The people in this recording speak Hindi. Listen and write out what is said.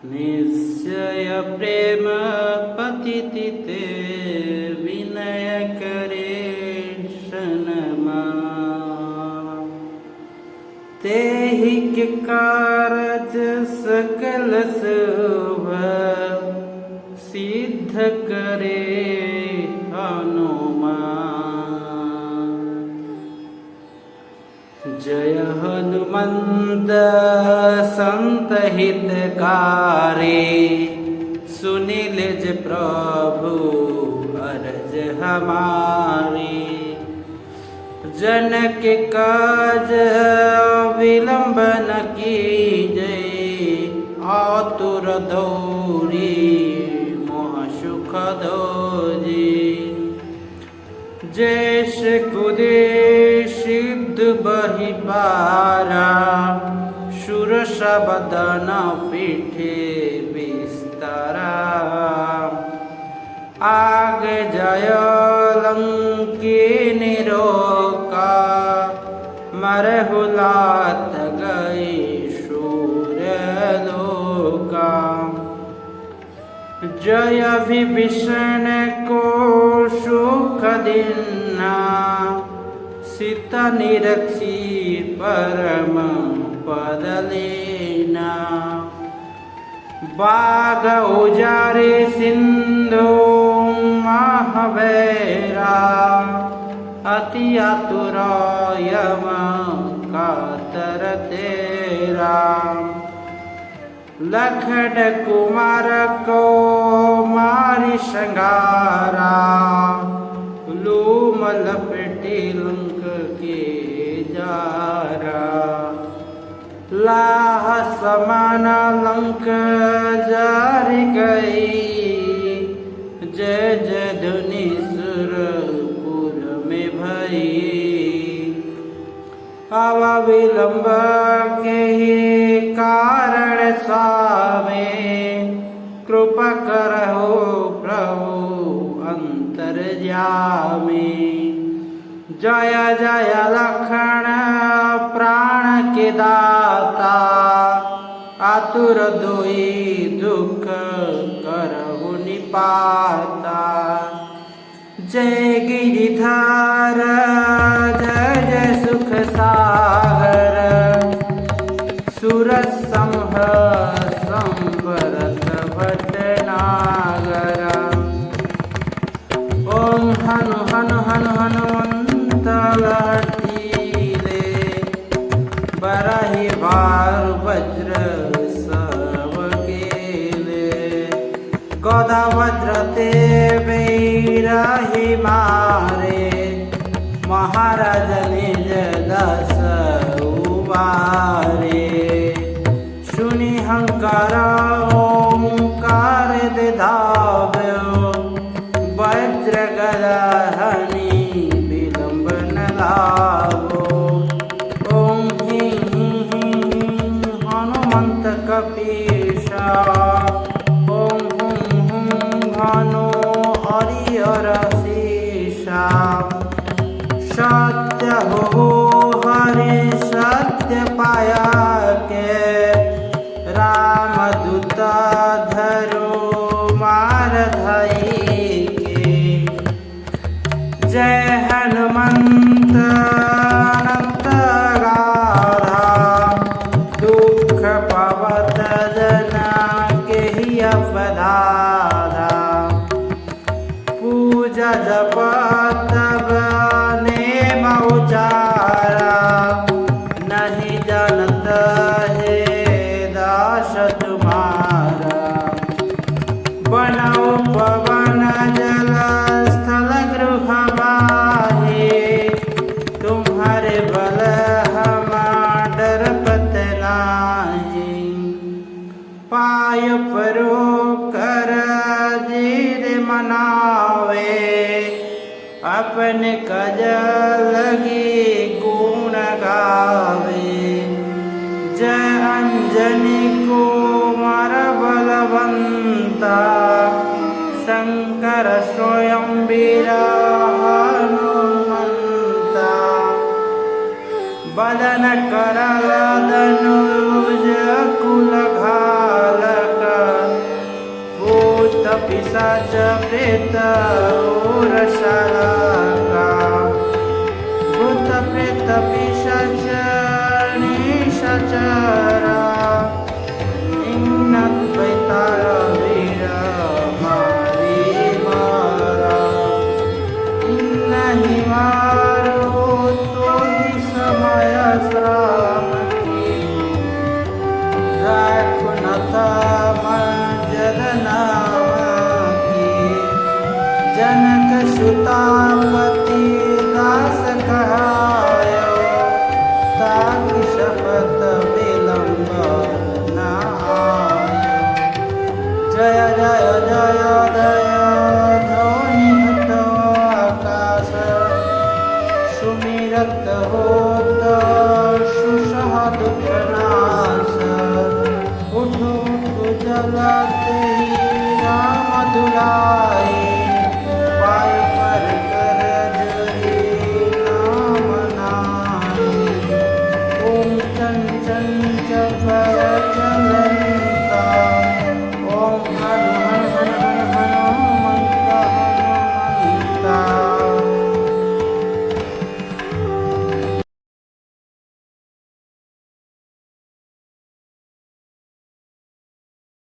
निश्चय प्रेम पतिति ते विनय करे क्षणमा तेहि के कारज सकल शुभ सिद्ध करे हनुमान। जय हनुमंत संत हितकारी सुनि लिज प्रभु अरज हमारी। जनक काज विलंब न कीजय आतुर दौरी मोह सुख दोजी। जैस कुदे सिद्ध बहि पारा सुर सबदन पीठे विस्तारा। आग जय लंकिनी रोका मरहु लात गई सूर्य लोका। जय विभीषण को सुख दिन्ना सीता निरक्षी परम पद लेना। बाग उजारे सिंधु महावैरा अति आतुर यम कातर तेरा। लखन कुमार को मारि संगारा लूम लपेटी लंक के जारा। लाह समान लंक जारी गई जय जय धुनि सुरपुर में भई। अवा विलंब के ही कारण स्वामी कृपा करहु प्रभु अंतर्यामी। जय जय लखन प्राण के दाता आतुर दोई दुख करहु निपाता। जय गिरिधर जय जय सुख सागर सुर संह संवरत भटनागर। ओम हनु हनु हनु हनुमंत लहटीले बरहि भार वज्र सब केले। गदा वज्र ते बीरहि मारे महाराज निज दस उबारे। सुनि हंकार ओंकार दे धाव्यो वज्र गदा हनि विलंब न लावो। ओम हनुमंत कपीशा ओम भानु हरिहर शेषा। सत्य हो हरि सत्य पाया के रामदूत धरो मार धई के। जय हनुमंत अनंत गाधा दुख पवत जना के ही अपराधा। पूजा जप तब नेम उचारा नहीं जानत है दास तुम्हारा। बनाओ पवन जल स्थल गृह बाहे तुम्हारे बल हम डरपत नाही। पाय परो कर जीर मनावे अपन कज लगी गुण गावे। जय अंजनी कुमार बलवंता शंकर स्वयं वीरा हनुमंता। बदन करल धनुज कुल घालका पिशाच प्रेत और शाला का भूत प्रेत पिशाच निशाचरा इंगनाथ बैताल वीर मारी मारा इन्नहि मारो तो ही समय श्राम की राखुनता मंजल नाम की जनक सुतापति दास कहायो ताकि शपथ विलंब न आयो जय जय जय जय ध्वनि हत आकाश सुमिरत होत सुसह दुख नाश उठ उठ जलते राम दुलाए